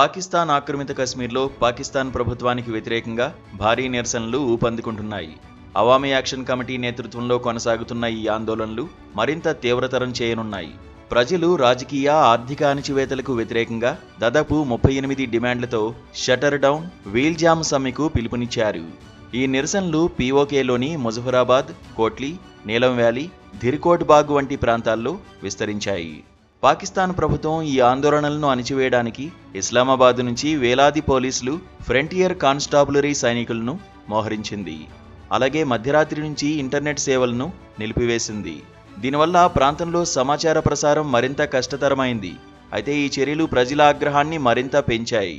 పాకిస్తాన్ ఆక్రమిత కశ్మీర్లో పాకిస్తాన్ ప్రభుత్వానికి వ్యతిరేకంగా భారీ నిరసనలు ఊపందుకుంటున్నాయి. అవామీ యాక్షన్ కమిటీ నేతృత్వంలో కొనసాగుతున్న ఈ ఆందోళనలు మరింత తీవ్రతరం చేయనున్నాయి. ప్రజలు రాజకీయ, ఆర్థిక అణచివేతలకు వ్యతిరేకంగా దాదాపు 38 డిమాండ్లతో షటర్ డౌన్, వీల్ జామ్ సమ్మెకు పిలుపునిచ్చారు. ఈ నిరసనలు పీఓకేలోని ముజఫరాబాద్, కోట్లీ, నీలం వ్యాలీ, ధిర్కోట్ బాగ్ వంటి ప్రాంతాల్లో విస్తరించాయి. పాకిస్తాన్ ప్రభుత్వం ఈ ఆందోళనలను అణిచివేయడానికి ఇస్లామాబాద్ నుంచి వేలాది పోలీసులు, ఫ్రంటియర్ కాన్స్టాబులరీ సైనికులను మోహరించింది. అలాగే మధ్యరాత్రి నుంచి ఇంటర్నెట్ సేవలను నిలిపివేసింది. దీనివల్ల ప్రాంతంలో సమాచార ప్రసారం మరింత కష్టతరమైంది. అయితే ఈ చర్యలు ప్రజల ఆగ్రహాన్ని మరింత పెంచాయి.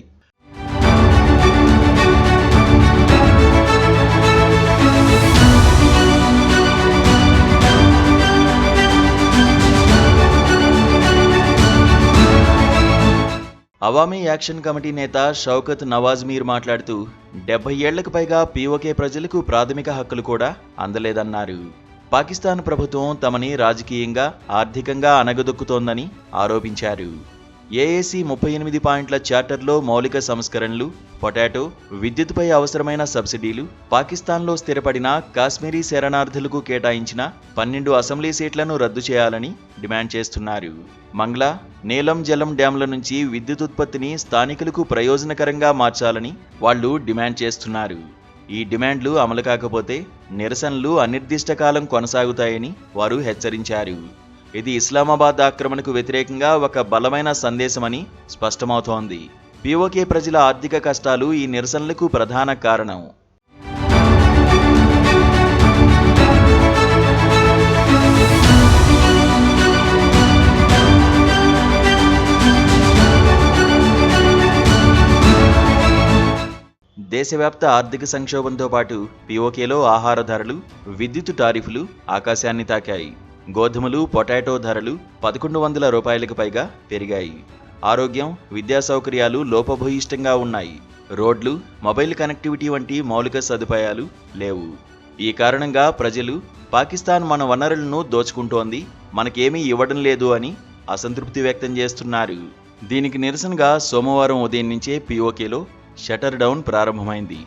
అవామీ యాక్షన్ కమిటీ నేత షౌకత్ నవాజ్ మీర్ మాట్లాడుతూ 70 ఏళ్లకు పైగా పీఓకే ప్రజలకు ప్రాథమిక హక్కులు కూడా అందలేదన్నారు. పాకిస్తాన్ ప్రభుత్వం తమని రాజకీయంగా, ఆర్థికంగా అణగదొక్కుతోందని ఆరోపించారు. ఏఏసీ 38 పాయింట్ల చార్టర్లో మౌలిక సంస్కరణలు, పొటాటో, విద్యుత్పై అవసరమైన సబ్సిడీలు, పాకిస్తాన్లో స్థిరపడిన కాశ్మీరీ శరణార్థులకు కేటాయించిన 12 అసెంబ్లీ సీట్లను రద్దు చేయాలని డిమాండ్ చేస్తున్నారు. మంగ్లా, నీలం జలం డ్యాంల నుంచి విద్యుత్ ఉత్పత్తిని స్థానికులకు ప్రయోజనకరంగా మార్చాలని వాళ్లు డిమాండ్ చేస్తున్నారు. ఈ డిమాండ్లు అమలు కాకపోతే నిరసనలు అనిర్దిష్ట కాలం కొనసాగుతాయని వారు హెచ్చరించారు. ఇది ఇస్లామాబాద్ ఆక్రమణకు వ్యతిరేకంగా ఒక బలమైన సందేశమని స్పష్టమవుతోంది. పీఓకే ప్రజల ఆర్థిక కష్టాలు ఈ నిరసనలకు ప్రధాన కారణం. దేశవ్యాప్త ఆర్థిక సంక్షోభంతో పాటు పీఓకేలో ఆహార ధరలు, విద్యుత్ టారిఫ్లు ఆకాశాన్ని తాకాయి. గోధుమలు, పొటాటో ధరలు 1100 రూపాయలకు పైగా పెరిగాయి. ఆరోగ్యం, విద్యా సౌకర్యాలు లోపభూయిష్టంగా ఉన్నాయి. రోడ్లు, మొబైల్ కనెక్టివిటీ వంటి మౌలిక సదుపాయాలు లేవు. ఈ కారణంగా ప్రజలు పాకిస్తాన్ మన వనరులను దోచుకుంటోంది, మనకేమీ ఇవ్వడం లేదు అని అసంతృప్తి వ్యక్తం చేస్తున్నారు. దీనికి నిరసనగా సోమవారం ఉదయం నుంచే పీఓకేలో షటర్ డౌన్ ప్రారంభమైంది.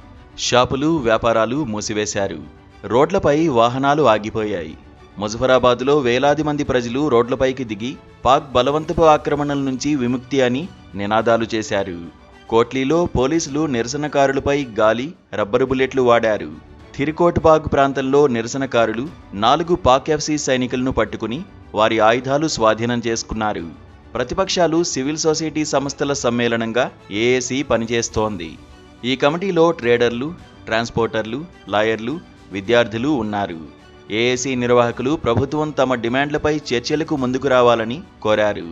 షాపులు, వ్యాపారాలు మూసివేశారు. రోడ్లపై వాహనాలు ఆగిపోయాయి. ముజఫరాబాద్లో వేలాది మంది ప్రజలు రోడ్లపైకి దిగి పాక్ బలవంతపు ఆక్రమణల నుంచి విముక్తి అని నినాదాలు చేశారు. కోట్లీలో పోలీసులు నిరసనకారులపై గాలి, రబ్బరు బుల్లెట్లు వాడారు. ధిర్కోట్ బాగ్ ప్రాంతంలో నిరసనకారులు 4 పాక్ ఎఫ్సీ సైనికులను పట్టుకుని వారి ఆయుధాలు స్వాధీనం చేసుకున్నారు. ప్రతిపక్షాలు, సివిల్ సొసైటీ సంస్థల సమ్మేళనంగా ఏఏసీ పనిచేస్తోంది. ఈ కమిటీలో ట్రేడర్లు, ట్రాన్స్పోర్టర్లు, లాయర్లు, విద్యార్థులు ఉన్నారు. ఏఏసీ నిర్వాహకులు ప్రభుత్వం తమ డిమాండ్లపై చర్చలకు ముందుకు రావాలని కోరారు.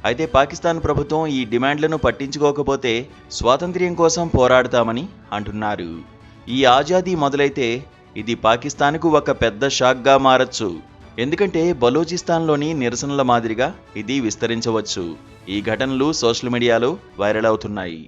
అయితే పాకిస్తాన్ ప్రభుత్వం ఈ డిమాండ్లను పట్టించుకోకపోతే స్వాతంత్ర్యం కోసం పోరాడతామని అంటున్నారు. ఈ ఆజాదీ మొదలైతే ఇది పాకిస్తాన్కు ఒక పెద్ద షాక్గా మారచ్చు. ఎందుకంటే బలూచిస్తాన్లోని నిరసనల మాదిరిగా ఇది విస్తరించవచ్చు. ఈ ఘటనలు సోషల్ మీడియాలో వైరల్ అవుతున్నాయి.